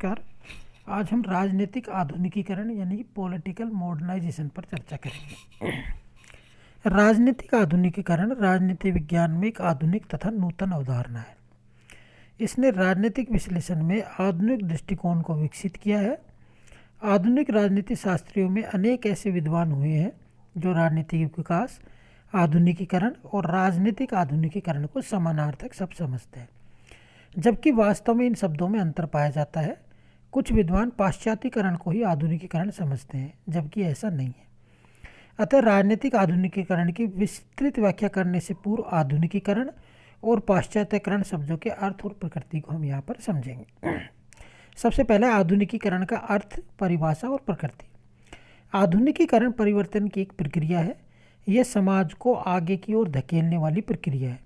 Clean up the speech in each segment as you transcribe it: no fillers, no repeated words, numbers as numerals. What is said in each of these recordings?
नमस्कार। आज हम राजनीतिक आधुनिकीकरण यानी कि पॉलिटिकल मॉडर्नाइजेशन पर चर्चा करेंगे। राजनीतिक आधुनिकीकरण राजनीति विज्ञान में एक आधुनिक तथा नूतन अवधारणा है। इसने राजनीतिक विश्लेषण में आधुनिक दृष्टिकोण को विकसित किया है। आधुनिक राजनीति शास्त्रियों में अनेक ऐसे विद्वान हुए हैं जो राजनीतिक विकास, आधुनिकीकरण और राजनीतिक आधुनिकीकरण को समानार्थक शब्द समझते हैं, जबकि वास्तव में इन शब्दों में अंतर पाया जाता है। कुछ विद्वान पाश्चात्यकरण को ही आधुनिकीकरण समझते हैं, जबकि ऐसा नहीं है। अतः राजनीतिक आधुनिकीकरण की विस्तृत व्याख्या करने से पूर्व आधुनिकीकरण और पाश्चात्यकरण शब्दों के अर्थ और प्रकृति को हम यहाँ पर समझेंगे। सबसे पहले आधुनिकीकरण का अर्थ, परिभाषा और प्रकृति। आधुनिकीकरण परिवर्तन की एक प्रक्रिया है। यह समाज को आगे की ओर धकेलने वाली प्रक्रिया है।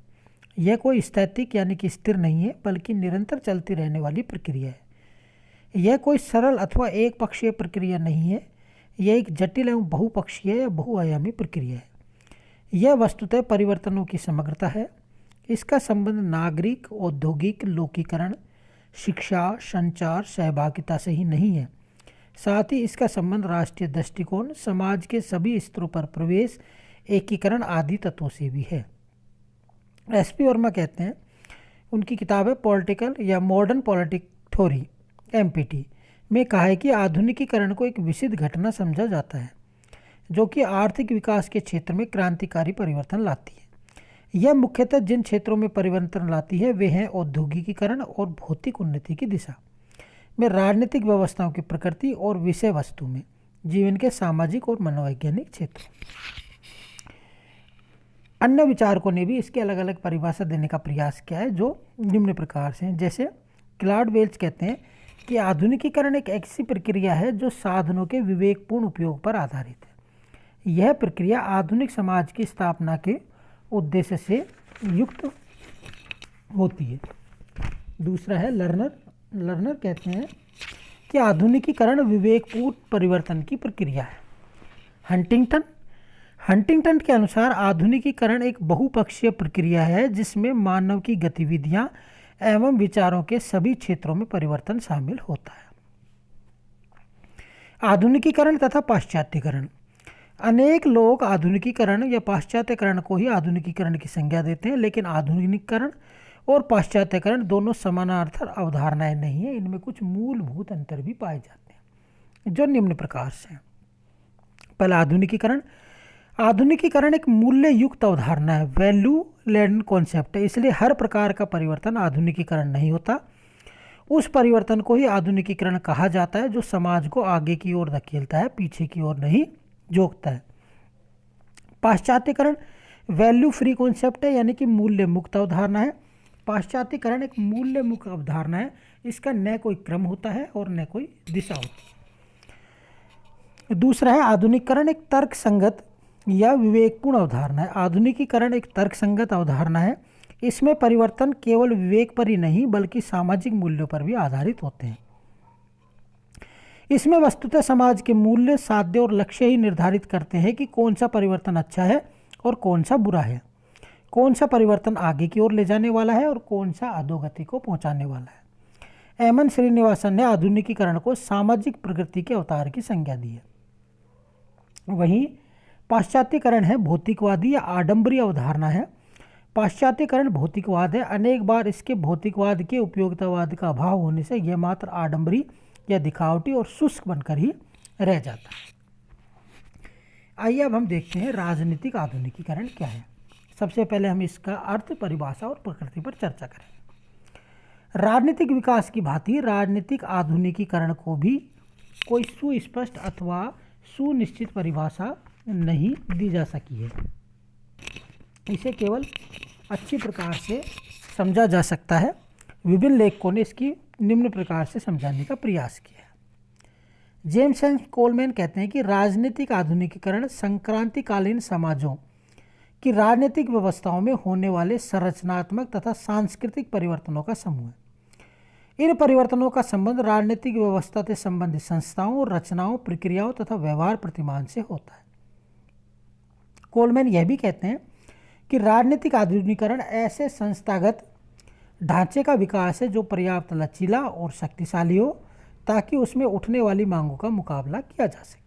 यह कोई स्थैतिक यानी कि स्थिर नहीं है, बल्कि निरंतर चलती रहने वाली प्रक्रिया है। यह कोई सरल अथवा एक पक्षीय प्रक्रिया नहीं है। यह एक जटिल एवं बहुपक्षीय या बहुआयामी प्रक्रिया है। यह वस्तुतः परिवर्तनों की समग्रता है। इसका संबंध नागरिक, औद्योगिक, लोकीकरण, शिक्षा, संचार, सहभागिता से ही नहीं है। साथ ही इसका संबंध राष्ट्रीय दृष्टिकोण, समाज के सभी स्तरों पर प्रवेश, एकीकरण आदि तत्वों से भी है। एसपी वर्मा कहते हैं, उनकी किताब है पॉलिटिकल या मॉडर्न पॉलिटिक थ्योरी एमपीटी में कहा है कि आधुनिकीकरण को एक विशिष्ट घटना समझा जाता है जो कि आर्थिक विकास के क्षेत्र में क्रांतिकारी परिवर्तन लाती है। यह मुख्यतः जिन क्षेत्रों में परिवर्तन लाती है वे हैं औद्योगिकीकरण और भौतिक उन्नति की दिशा में, राजनीतिक व्यवस्थाओं की प्रकृति और विषय वस्तु में, जीवन के सामाजिक और मनोवैज्ञानिक क्षेत्र। अन्य विचारकों ने भी इसके अलग अलग परिभाषा देने का प्रयास किया है जो निम्न प्रकार से हैं। जैसे क्लॉड वेल्च कहते हैं कि आधुनिकीकरण एक ऐसी प्रक्रिया है जो साधनों के विवेकपूर्ण उपयोग पर आधारित है। यह प्रक्रिया आधुनिक समाज की स्थापना के उद्देश्य से युक्त होती है। दूसरा है लर्नर कहते हैं कि आधुनिकीकरण विवेकपूर्ण परिवर्तन की प्रक्रिया है। हंटिंगटन के अनुसार आधुनिकीकरण एक बहुपक्षीय प्रक्रिया है जिसमें मानव की गतिविधियां एवं विचारों के सभी क्षेत्रों में परिवर्तन शामिल होता है। आधुनिकीकरण तथा पाश्चात्यकरण। अनेक लोग आधुनिकीकरण या पाश्चात्यकरण को ही आधुनिकीकरण की संज्ञा देते हैं, लेकिन आधुनिकीकरण और पाश्चात्यकरण दोनों समानार्थक अवधारणाएं नहीं है। इनमें कुछ मूलभूत अंतर भी पाए जाते हैं जो निम्न प्रकार से हैं। पहला आधुनिकीकरण एक मूल्य युक्त अवधारणा है, वैल्यू लेडन कॉन्सेप्ट है। इसलिए हर प्रकार का परिवर्तन आधुनिकीकरण नहीं होता। उस परिवर्तन को ही आधुनिकीकरण कहा जाता है जो समाज को आगे की ओर धकेलता है, पीछे की ओर नहीं झोंकता है। पाश्चात्यकरण वैल्यू फ्री कॉन्सेप्ट है, यानी कि मूल्य मुक्त अवधारणा है। पाश्चात्यकरण एक मूल्य मुक्त अवधारणा है। इसका न कोई क्रम होता है और न कोई दिशा होती है। दूसरा है आधुनिकीकरण एक तर्क संगत या विवेकपूर्ण अवधारणा है। आधुनिकीकरण एक तर्कसंगत अवधारणा है। इसमें परिवर्तन केवल विवेक पर ही नहीं बल्कि सामाजिक मूल्यों पर भी आधारित होते हैं। इसमें वस्तुतः समाज के मूल्य, साध्य और लक्ष्य ही निर्धारित करते हैं कि कौन सा परिवर्तन अच्छा है और कौन सा बुरा है, कौन सा परिवर्तन आगे की ओर ले जाने वाला है और कौन सा अधोगति को पहुंचाने वाला है। एमएन श्रीनिवासन ने आधुनिकीकरण को सामाजिक प्रगति के अवतार की संज्ञा दी है। वहीं पाश्चात्यकरण है भौतिकवादी या आडंबरी अवधारणा है। पाश्चात्यकरण भौतिकवाद है। अनेक बार इसके भौतिकवाद के उपयोगितावाद का अभाव होने से यह मात्र आडंबरी या दिखावटी और शुष्क बनकर ही रह जाता है। आइए अब हम देखते हैं राजनीतिक आधुनिकीकरण क्या है। सबसे पहले हम इसका अर्थ, परिभाषा और प्रकृति पर चर्चा करें। राजनीतिक विकास की भांति राजनीतिक आधुनिकीकरण को भी कोई सुस्पष्ट अथवा सुनिश्चित परिभाषा नहीं दी जा सकी है। इसे केवल अच्छी प्रकार से समझा जा सकता है। विभिन्न लेखकों ने इसकी निम्न प्रकार से समझाने का प्रयास किया है। जेम्स एंड कोलमैन कहते हैं कि राजनीतिक आधुनिकीकरण संक्रांतिकालीन समाजों की राजनीतिक व्यवस्थाओं में होने वाले संरचनात्मक तथा सांस्कृतिक परिवर्तनों का समूह है। इन परिवर्तनों का संबंध राजनीतिक व्यवस्था से संबंधित संस्थाओं, रचनाओं, प्रक्रियाओं तथा व्यवहार प्रतिमान से होता है। कोलमैन यह भी कहते हैं कि राजनीतिक आधुनिकीकरण ऐसे संस्थागत ढांचे का विकास है जो पर्याप्त लचीला और शक्तिशाली हो, ताकि उसमें उठने वाली मांगों का मुकाबला किया जा सके।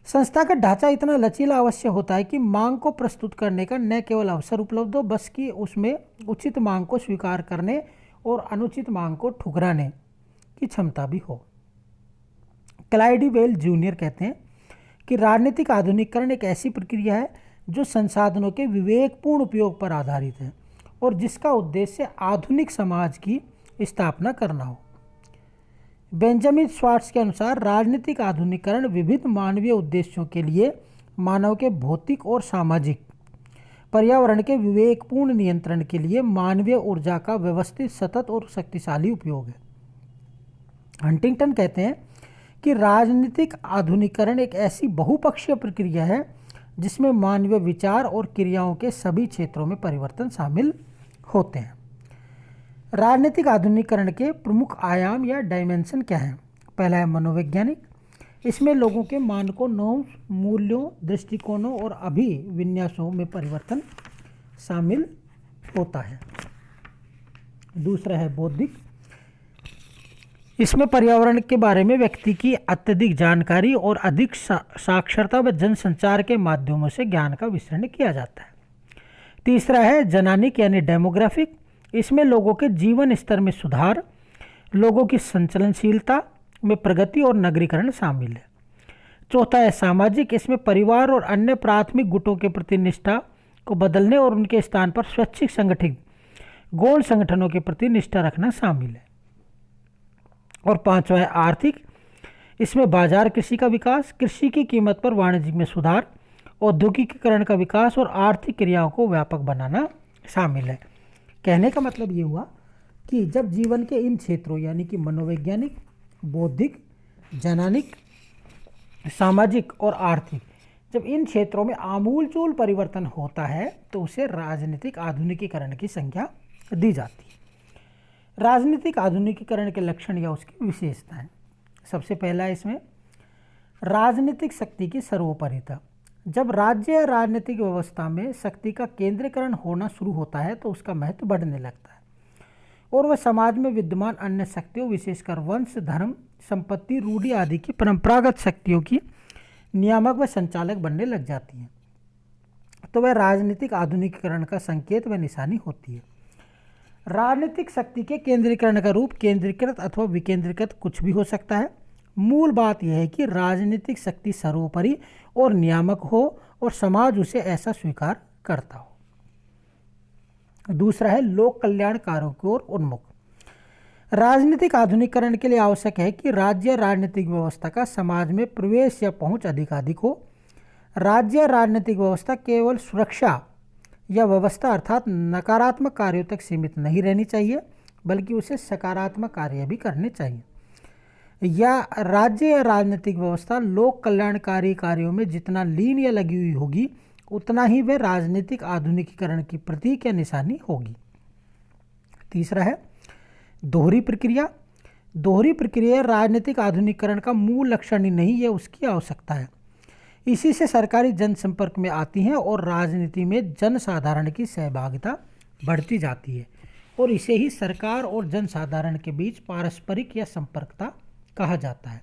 संस्था का ढांचा इतना लचीला अवश्य होता है कि मांग को प्रस्तुत करने का न केवल अवसर उपलब्ध हो, बस कि उसमें उचित मांग को स्वीकार करने और अनुचित मांग को ठुकराने की क्षमता भी हो। क्लाइडी वेल जूनियर कहते हैं कि राजनीतिक आधुनिकीकरण एक ऐसी प्रक्रिया है जो संसाधनों के विवेकपूर्ण उपयोग पर आधारित है और जिसका उद्देश्य आधुनिक समाज की स्थापना करना हो। बेंजामिन स्वार्ट्स के अनुसार राजनीतिक आधुनिकीकरण विविध मानवीय उद्देश्यों के लिए मानव के भौतिक और सामाजिक पर्यावरण के विवेकपूर्ण नियंत्रण के लिए मानवीय ऊर्जा का व्यवस्थित, सतत और शक्तिशाली उपयोग है। हंटिंगटन कहते हैं कि राजनीतिक आधुनिकीकरण एक ऐसी बहुपक्षीय प्रक्रिया है जिसमें मानवीय विचार और क्रियाओं के सभी क्षेत्रों में परिवर्तन शामिल होते हैं। राजनीतिक आधुनिकीकरण के प्रमुख आयाम या डायमेंशन क्या हैं? पहला है मनोवैज्ञानिक। इसमें लोगों के मानकों, नॉर्म्स, मूल्यों, दृष्टिकोणों और अभिविन्यासों में परिवर्तन शामिल होता है। दूसरा है बौद्धिक। इसमें पर्यावरण के बारे में व्यक्ति की अत्यधिक जानकारी और अधिक साक्षरता व जनसंचार के माध्यमों से ज्ञान का विस्तरण किया जाता है। तीसरा है जनानिक यानी डेमोग्राफिक। इसमें लोगों के जीवन स्तर में सुधार, लोगों की संचलनशीलता में प्रगति और नगरीकरण शामिल है। चौथा है सामाजिक। इसमें परिवार और अन्य प्राथमिक गुटों के प्रति निष्ठा को बदलने और उनके स्थान पर स्वैच्छिक संगठित गौण संगठनों के प्रति निष्ठा रखना शामिल है। और पांचवा है आर्थिक। इसमें बाजार कृषि का विकास, कृषि की कीमत पर वाणिज्य में सुधार, औद्योगिकीकरण का विकास और आर्थिक क्रियाओं को व्यापक बनाना शामिल है। कहने का मतलब ये हुआ कि जब जीवन के इन क्षेत्रों यानी कि मनोवैज्ञानिक, बौद्धिक, जनानिक, सामाजिक और आर्थिक, जब इन क्षेत्रों में आमूलचूल परिवर्तन होता है तो उसे राजनीतिक आधुनिकीकरण की संज्ञा दी जाती है। राजनीतिक आधुनिकीकरण के लक्षण या उसकी विशेषताएं। सबसे पहला है इसमें राजनीतिक शक्ति की सर्वोपरिता। जब राज्य या राजनीतिक व्यवस्था में शक्ति का केंद्रीकरण होना शुरू होता है तो उसका महत्व बढ़ने लगता है और वह समाज में विद्यमान अन्य शक्तियों, विशेषकर वंश, धर्म, संपत्ति, रूढ़ि आदि की परंपरागत शक्तियों की नियामक व संचालक बनने लग जाती हैं। तो वह राजनीतिक आधुनिकीकरण का संकेत व निशानी होती है। राजनीतिक शक्ति के केंद्रीकरण का रूप केंद्रीकृत अथवा विकेंद्रीकृत कुछ भी हो सकता है। मूल बात यह है कि राजनीतिक शक्ति सर्वोपरि और नियामक हो और समाज उसे ऐसा स्वीकार करता हो। दूसरा है लोक कल्याण कार्यों की ओर उन्मुख। राजनीतिक आधुनिकीकरण के लिए आवश्यक है कि राज्य राजनीतिक व्यवस्था का समाज में प्रवेश या पहुंच अधिकाधिक हो। राज्य राजनीतिक व्यवस्था केवल सुरक्षा या व्यवस्था अर्थात नकारात्मक कार्यों तक सीमित नहीं रहनी चाहिए, बल्कि उसे सकारात्मक कार्य भी करने चाहिए। या राज्य या राजनीतिक व्यवस्था लोक कल्याणकारी कार्यों में जितना लीन या लगी हुई होगी उतना ही वह राजनीतिक आधुनिकीकरण की प्रतीक या निशानी होगी। तीसरा है दोहरी प्रक्रिया। दोहरी प्रक्रिया राजनीतिक आधुनिकीकरण का मूल लक्षण ही नहीं है, उसकी आवश्यकता है। इसी से सरकारी जनसंपर्क में आती हैं और राजनीति में जनसाधारण की सहभागिता बढ़ती जाती है और इसे ही सरकार और जनसाधारण के बीच पारस्परिक या संपर्कता कहा जाता है।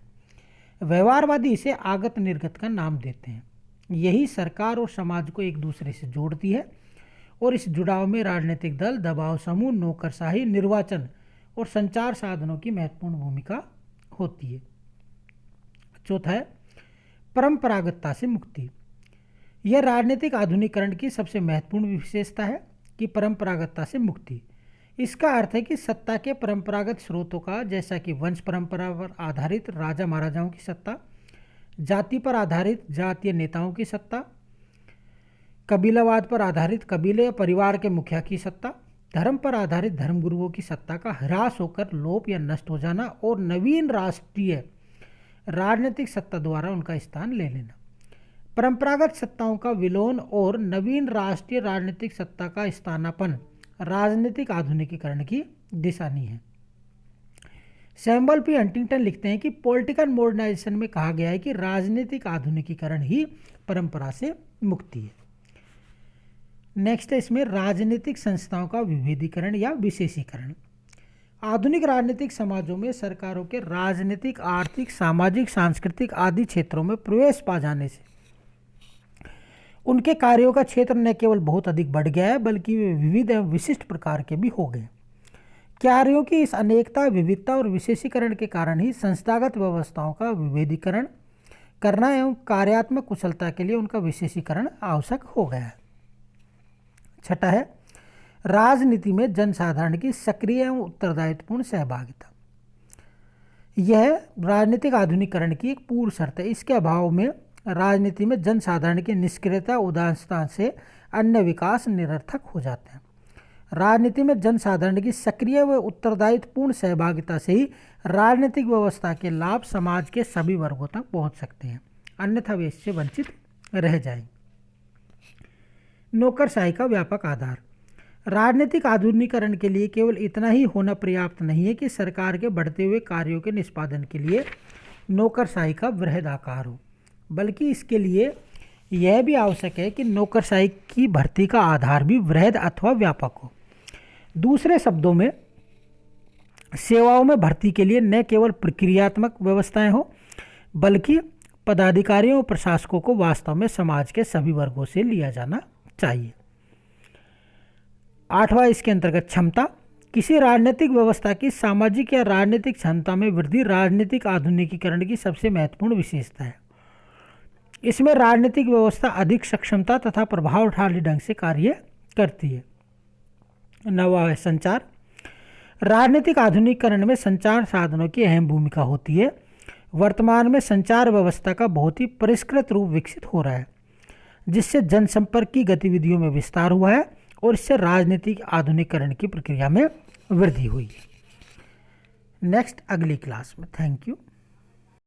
व्यवहारवादी इसे आगत निर्गत का नाम देते हैं। यही सरकार और समाज को एक दूसरे से जोड़ती है और इस जुड़ाव में राजनीतिक दल, दबाव समूह, नौकरशाही, निर्वाचन और संचार साधनों की महत्वपूर्ण भूमिका होती है। चौथा है परंपरागतता से मुक्ति। यह राजनीतिक आधुनिकीकरण की सबसे महत्वपूर्ण विशेषता है कि परंपरागतता से मुक्ति। इसका अर्थ है कि सत्ता के परंपरागत स्रोतों का, जैसा कि वंश परंपरा पर आधारित राजा महाराजाओं की सत्ता, जाति पर आधारित जातीय नेताओं की सत्ता, कबीलावाद पर आधारित कबीले या परिवार के मुखिया की सत्ता, धर्म पर आधारित धर्मगुरुओं की सत्ता का ह्रास होकर लोप या नष्ट हो जाना और नवीन राष्ट्रीय राजनीतिक सत्ता द्वारा उनका स्थान ले लेना। परंपरागत सत्ताओं का विलोन और नवीन राष्ट्रीय राजनीतिक सत्ता का स्थानापन्न राजनीतिक आधुनिकीकरण की निशानी है। सैमुअल पी हंटिंगटन लिखते हैं कि पॉलिटिकल मॉडर्नाइजेशन में कहा गया है कि राजनीतिक आधुनिकीकरण ही परंपरा से मुक्ति है। नेक्स्ट है इसमें राजनीतिक संस्थाओं का विभेदीकरण या विशेषीकरण। आधुनिक राजनीतिक समाजों में सरकारों के राजनीतिक, आर्थिक, सामाजिक, सांस्कृतिक आदि क्षेत्रों में प्रवेश पा जाने से उनके कार्यों का क्षेत्र न केवल बहुत अधिक बढ़ गया है बल्कि वे विविध एवं विशिष्ट प्रकार के भी हो गए। कार्यों की इस अनेकता, विविधता और विशेषीकरण के कारण ही संस्थागत व्यवस्थाओं का विभेदीकरण करना एवं कार्यात्मक कुशलता के लिए उनका विशेषीकरण आवश्यक हो गया है। छठा है राजनीति में जनसाधारण की सक्रिय एवं उत्तरदायित्वपूर्ण सहभागिता। यह राजनीतिक आधुनिकीकरण की एक पूर्व शर्त है। इसके अभाव में राजनीति में जनसाधारण की निष्क्रियता, उदासीनता से अन्य विकास निरर्थक हो जाते हैं। राजनीति में जनसाधारण की सक्रिय व उत्तरदायित्वपूर्ण सहभागिता से ही राजनीतिक व्यवस्था के लाभ समाज के सभी वर्गों तक पहुंच सकते हैं, अन्यथा वे इससे वंचित रह जाएंगे। नौकरशाही का व्यापक आधार। राजनीतिक आधुनिकीकरण के लिए केवल इतना ही होना पर्याप्त नहीं है कि सरकार के बढ़ते हुए कार्यों के निष्पादन के लिए नौकरशाही का वृहद आकार हो, बल्कि इसके लिए यह भी आवश्यक है कि नौकरशाही की भर्ती का आधार भी वृहद अथवा व्यापक हो। दूसरे शब्दों में, सेवाओं में भर्ती के लिए न केवल प्रक्रियात्मक व्यवस्थाएं हो बल्कि पदाधिकारियों और प्रशासकों को वास्तव में समाज के सभी वर्गों से लिया जाना चाहिए। आठवां इसके अंतर्गत क्षमता। किसी राजनीतिक व्यवस्था की सामाजिक या राजनीतिक क्षमता में वृद्धि राजनीतिक आधुनिकीकरण की सबसे महत्वपूर्ण विशेषता है। इसमें राजनीतिक व्यवस्था अधिक सक्षमता तथा प्रभावशाली ढंग से कार्य करती है। नवा है संचार। राजनीतिक आधुनिकीकरण में संचार साधनों की अहम भूमिका होती है। वर्तमान में संचार व्यवस्था का बहुत ही परिष्कृत रूप विकसित हो रहा है, जिससे जनसंपर्क की गतिविधियों में विस्तार हुआ है और इससे राजनीतिक आधुनिकीकरण की प्रक्रिया में वृद्धि हुई है। नेक्स्ट अगली क्लास में। Thank you.